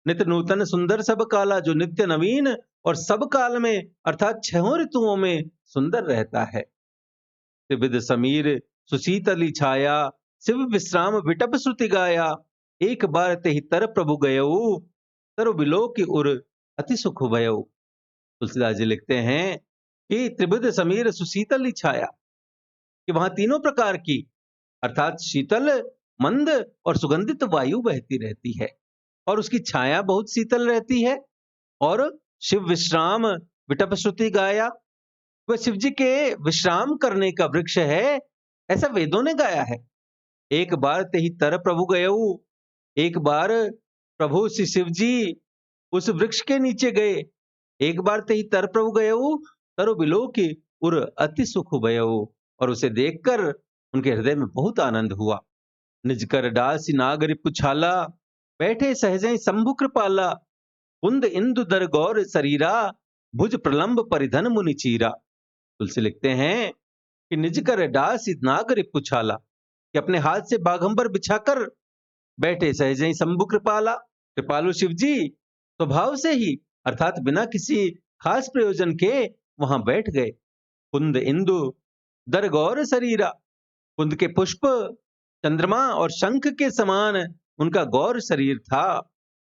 नित नूतन सुंदर सब काला, जो नित्य नवीन और सब काल में अर्थात 6 ऋतुओं में सुंदर रहता है। त्रिविध समीर सुशीतली छाया, शिव विश्राम विटप श्रुति गाया। एक बार तेहि तर प्रभु गयऊ, तरु बिलो की उर अति सुख भयऊ। तुलसीदास जी लिखते हैं कि त्रिभुज समीर सुशीतल छाया, कि वहां तीनों प्रकार की अर्थात शीतल, मंद और सुगंधित वायु बहती रहती है और उसकी छाया बहुत शीतल रहती है। और शिव विश्राम विटप श्रुति गाया, वह शिव जी के विश्राम करने का वृक्ष है, ऐसा वेदों ने गाया है। एक बार ते ही तर प्रभु गयऊ, एक बार प्रभु श्री शिव जी उस वृक्ष के नीचे गए। एक बार ते ही तर प्रभु गयऊ, तरु बिलो की उर अति सुख भयऊ, और उसे देखकर उनके हृदय में बहुत आनंद हुआ। निज कर डासी नागरि पुछाला, बैठे सहजे शंभु कृपाला, कुंद इंदु दर गौर शरीरा, भुज प्रलंब परिधन मुनि चीरा। तुलसी लिखते हैं कि निज कर डासी नागरि पुछाला, कि अपने हाथ से बाघंबर बिछाकर बैठे सहजे शंभु कृपाला, कृपालु शिव जी स्वभाव से ही अर्थात बिना किसी खास प्रयोजन के वहां बैठ गए। कुंद इंदु दर गौर शरीरा, कुंद के पुष्प, चंद्रमा और शंख के समान उनका गौर शरीर था।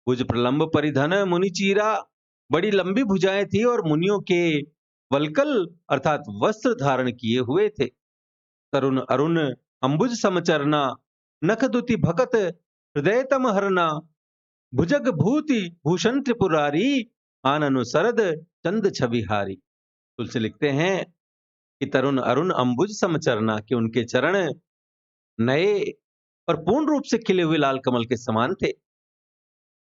भुज प्रलंब परिधन मुनि चीरा, बड़ी लंबी भुजाएं थी और मुनियों के वलकल अर्थात वस्त्र धारण किए हुए थे। तरुण अरुण अंबुज समचरना, नख दुति भकत हृदय तम हरना, भुजग भूति भूषण त्रिपुरारी, आननु सरद चंद छविहारी। तुलसी लिखते हैं कि तरुण अरुण अंबुज समचरना, कि उनके चरण नए और पूर्ण रूप से खिले हुए लाल कमल के समान थे।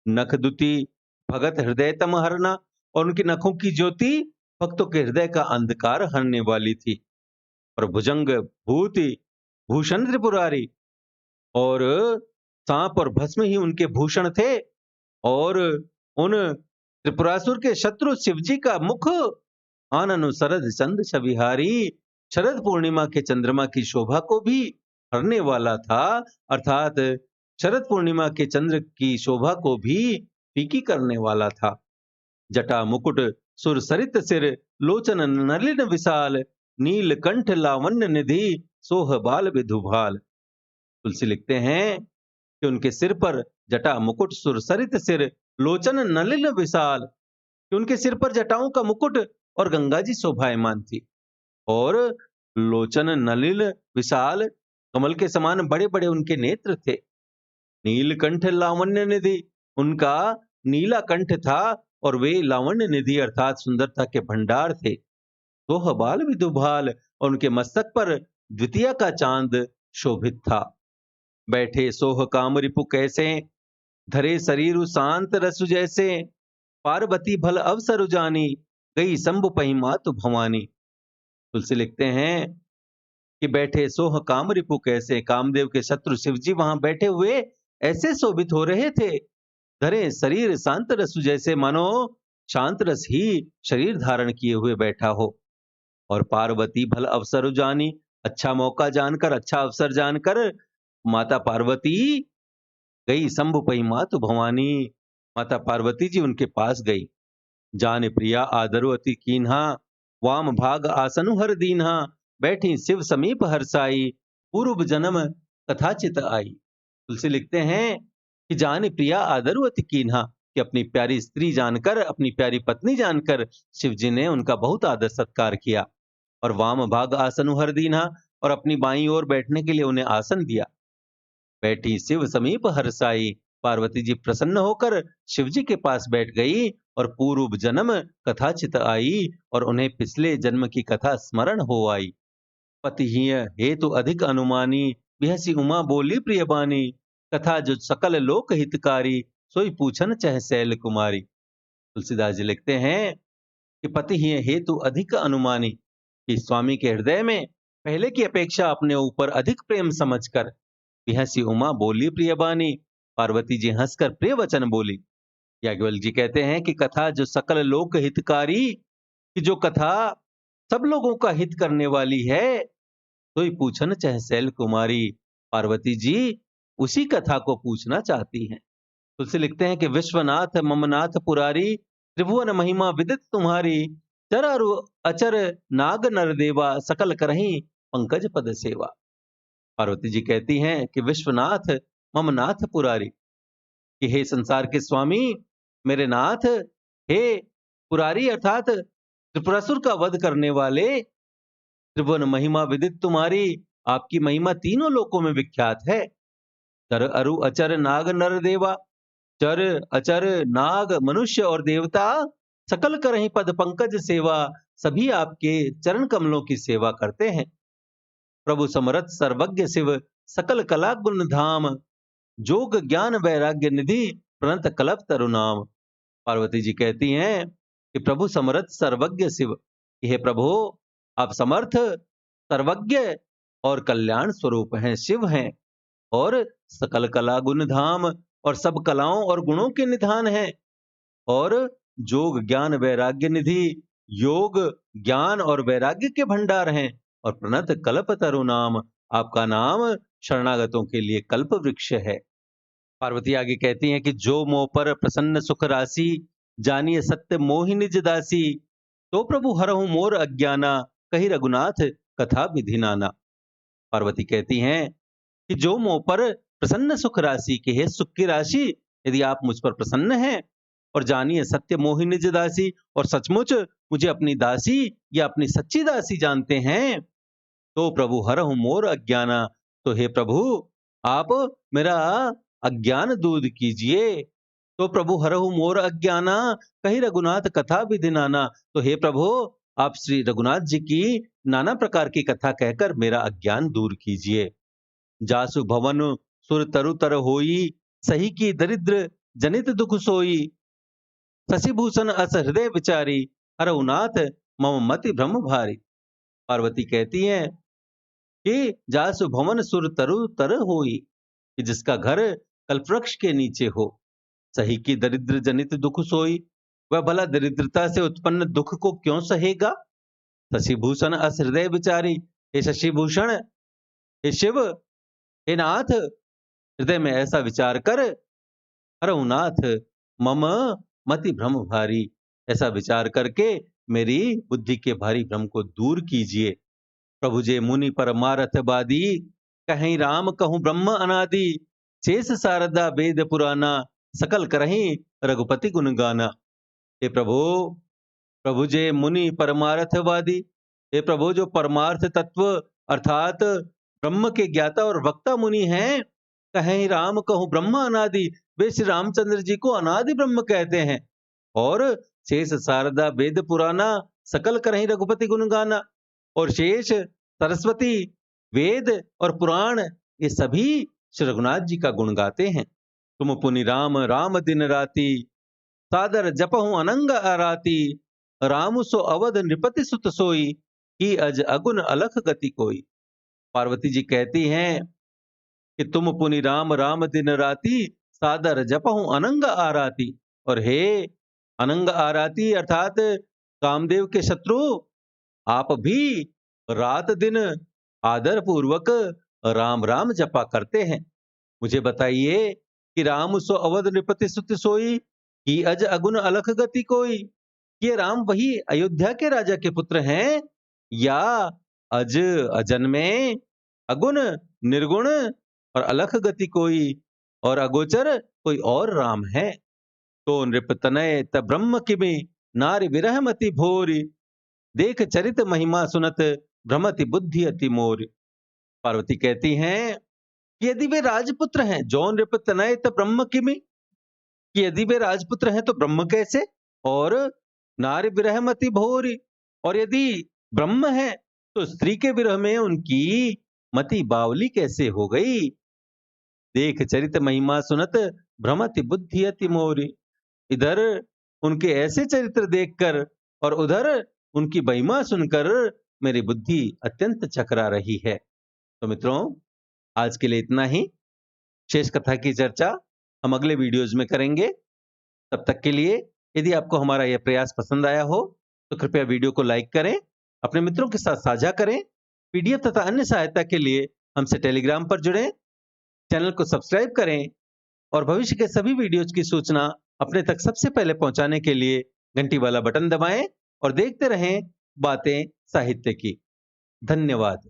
नख दुति भगत हृदय तम हरना, और उनकी नखों की ज्योति भक्तों के हृदय का अंधकार हरने वाली थी। और भुजंग भूति भूषण त्रिपुरारी, और सांप और भस्म ही उनके भूषण थे। और उन त्रिपुरासुर के शत्रु शिवजी का मुख आननु शरद चंद छविहारी, शरद पूर्णिमा के चंद्रमा की शोभा को भी हरने वाला था, अर्थात शरद पूर्णिमा के चंद्र की शोभा को भी फीकी करने वाला था। जटा मुकुट सुर सरित सिर, लोचन नलिन विशाल, नील कंठ लावण्य निधि, सोह बाल विधुभाल। तुलसी लिखते हैं कि उनके सिर पर जटा मुकुट सुर सरित सिर, लोचन नलिन विशाल, कि उनके सिर पर जटाओं का मुकुट और गंगा जी शोभायमान थी। और लोचन नलिन विशाल, कमल के समान बड़े बड़े उनके नेत्र थे। नीलकंठ लावण्य निधि, उनका नीला कंठ था और वे लावण्य निधि अर्थात सुंदरता के भंडार थे। सोह बाल विदुभाल, और उनके मस्तक पर द्वितीय का चांद शोभित था। बैठे सोह काम रिपु कैसे, धरे शरीर शांत रसु जैसे, पार्वती भल अवसर जानी, गई शंभु पही मातु भवानी। तुलसी लिखते हैं कि बैठे सोह काम रिपु कैसे, कामदेव के शत्रु शिवजी वहां बैठे हुए ऐसे शोभित हो रहे थे। धरे शरीर शांत रसु जैसे, मानो शांत रस ही शरीर धारण किए हुए बैठा हो। और पार्वती भल अवसर जानी, अच्छा मौका जानकर, अच्छा अवसर जानकर माता पार्वती गई शंभु पही मातु भवानी, माता पार्वती जी उनके पास गई। जान प्रिया आदरु अति कीन्हा, वाम भाग आसनु हर दीन्हा, बैठी शिव समीप हरसाई, पूर्व जन्म कथाचित आई। तुलसी लिखते हैं कि जान प्रिया आदरु अति कीन्हा, कि अपनी प्यारी स्त्री जानकर, अपनी प्यारी पत्नी जानकर शिव जी ने उनका बहुत आदर सत्कार किया। और वाम भाग आसनु हर दीन्हा, और अपनी बाईं ओर बैठने के लिए उन्हें आसन दिया। बैठी शिव समीप हरसाई, पार्वती जी प्रसन्न होकर शिव जी के पास बैठ गई और पूर्व जन्म कथाचित आई, और उन्हें पिछले जन्म की कथा स्मरण हो आई। पति हेतु अधिक अनुमानी, बिहसी उमा बोली प्रियबानी, कथा जो सकल लोक हितकारी, सोई पूछन चह शैल कुमारी। तुलसीदास जी लिखते हैं कि पति ही हेतु अधिक अनुमानी, कि स्वामी के हृदय में पहले की अपेक्षा अपने ऊपर अधिक प्रेम समझकर बिहसी उमा बोली प्रियबानी, पार्वती जी हंसकर प्रिय वचन बोली। याज्ञवल्क्य जी कहते हैं कि कथा जो सकल लोक हितकारी, कि जो कथा सब लोगों का हित करने वाली है, तो ही पूछन चाहे शैल कुमारी, पार्वती जी उसी कथा को पूछना चाहती हैं। तुलसी लिखते हैं कि विश्वनाथ ममनाथ पुरारी, त्रिभुवन महिमा विदित तुम्हारी, चर अरु अचर नाग नर देवा, सकल करही पंकज पद सेवा। पार्वती जी कहती हैं कि विश्वनाथ ममनाथ पुरारी, कि हे संसार के स्वामी, मेरे नाथ, हे पुरारी अर्थात त्रिपुरासुर का वध करने वाले, त्रिभुवन महिमा विदित तुम्हारी, आपकी महिमा तीनों लोकों में विख्यात है। चर अरु अचर नाग नर देवा, चर अचर नाग मनुष्य और देवता सकल करहि पद पंकज सेवा, सभी आपके चरण कमलों की सेवा करते हैं। प्रभु समरथ सर्वज्ञ शिव, सकल कला गुण धाम, जोग ज्ञान वैराग्य निधि, प्रणत कलप तरु नाम। पार्वती जी कहती हैं कि प्रभु समरथ सर्वज्ञ शिव, हे प्रभु आप समर्थ, सर्वज्ञ और कल्याण स्वरूप हैं, शिव हैं, और सकल कला गुण धाम और सब कलाओं और गुणों के निधान हैं, और जोग ज्ञान वैराग्य निधि, योग ज्ञान और वैराग्य के भंडार हैं, और प्रणत कल्प तरु नाम, आपका नाम शरणागतों के लिए कल्प वृक्ष है। पार्वती आगे कहती हैं कि जो मोह पर प्रसन्न सुख राशि, जानिए सत्य मोहि निज दासी, तो प्रभु हरहु मोर अज्ञाना, कही रघुनाथ कथा विधि नाना। पार्वती कहती हैं कि जो मोह पर प्रसन्न सुख राशि के है, सुख की राशि यदि आप मुझ पर प्रसन्न हैं, और जानिए सत्य मोहि निज दासी, और सचमुच मुझे अपनी दासी या अपनी सच्ची दासी जानते हैं, तो प्रभु हरहु मोर अज्ञाना, तो हे प्रभु आप मेरा अज्ञान दूर कीजिए। तो प्रभु हरहु मोर अज्ञाना, कही रघुनाथ कथा विधि नाना, तो हे प्रभु आप श्री रघुनाथ जी की नाना प्रकार की कथा कहकर मेरा अज्ञान दूर कीजिए। जासु भवन सुर तरु तर होई, सही की दरिद्र जनित दुख सोई, शशिभूषण अस हृदय विचारी, हरउनाथ मम मति भ्रम भारी। पार्वती कहती हैं कि जासु भवन सुर तरु तर होई, कि जिसका घर कल्पवृक्ष के नीचे हो, सही की दरिद्र जनित दुख सोई, वह भला दरिद्रता से उत्पन्न दुख को क्यों सहेगा। शशिभूषण अस हृदय विचारी, हे शशिभूषण, हे शिव, हे नाथ, हृदय में ऐसा विचार कर, हरउनाथ मम मति भ्रम भारी, ऐसा विचार करके मेरी बुद्धि के भारी भ्रम को दूर कीजिए। प्रभु जे मुनि परमारथ बादी, कहीं राम कहूं ब्रह्म अनादि, शेष शारदा वेद पुराना, सकल करहीं रघुपति गुण गाना। हे प्रभु, प्रभु जे मुनि परमार्थवादी, हे प्रभु जो परमार्थ तत्व अर्थात ब्रह्म के ज्ञाता और वक्ता मुनि हैं, कहीं राम कहूं ब्रह्म अनादि, वे श्री रामचंद्र जी को अनादि ब्रह्म कहते हैं, और शेष शारदा वेद पुराना, सकल करहीं रघुपति गुण गाना, और शेष सरस्वती वेद और पुराण ये सभी श्री रघुनाथ जी का गुण गाते हैं। तुम पुनि राम राम दिन राती, सादर जपहु अनंग आराती, राम सो अवध नृपति सुत सोई, ही अज अगुन अलख गति कोई। पार्वती जी कहती हैं कि तुम पुनि राम राम दिन राती, सादर जपहु अनंग आराती, और हे अनंग आराती अर्थात कामदेव के शत्रु, आप भी रात दिन आदर पूर्वक राम राम जपा करते हैं। मुझे बताइए कि राम सो अवध नृपति सुत सोई, कि अज अगुन अलख गति कोई, ये राम वही अयोध्या के राजा के पुत्र हैं, या अज अजन्मे अगुण निर्गुण और अलख गति कोई और अगोचर कोई और राम है। तो नृप तनय त ब्रह्म किमि, नारी विरह मति भोरी, देख चरित महिमा सुनत, भ्रमति बुद्धि अति मोर। पार्वती कहती हैं कि यदि वे राजपुत्र हैं, जौन नृप तनय त ब्रह्म किमि, कि यदि वे राजपुत्र हैं तो ब्रह्म कैसे, और नारी विरह मति भोरी, और यदि ब्रह्म है तो स्त्री के विरह में उनकी मति बावली कैसे हो गई। देख चरित महिमा सुनत, भ्रमति बुद्धि अति मोरी। इधर उनके ऐसे चरित्र देखकर और उधर उनकी महिमा सुनकर मेरी बुद्धि अत्यंत चकरा रही है। तो मित्रों, आज के लिए इतना ही। शेष कथा की चर्चा हम अगले वीडियोज में करेंगे। तब तक के लिए यदि आपको हमारा यह प्रयास पसंद आया हो तो कृपया वीडियो को लाइक करें, अपने मित्रों के साथ साझा करें। पीडीएफ तथा अन्य सहायता के लिए हमसे टेलीग्राम पर जुड़ें, चैनल को सब्सक्राइब करें, और भविष्य के सभी वीडियोज की सूचना अपने तक सबसे पहले पहुंचाने के लिए घंटी वाला बटन दबाएं और देखते रहें बातें साहित्य की। धन्यवाद।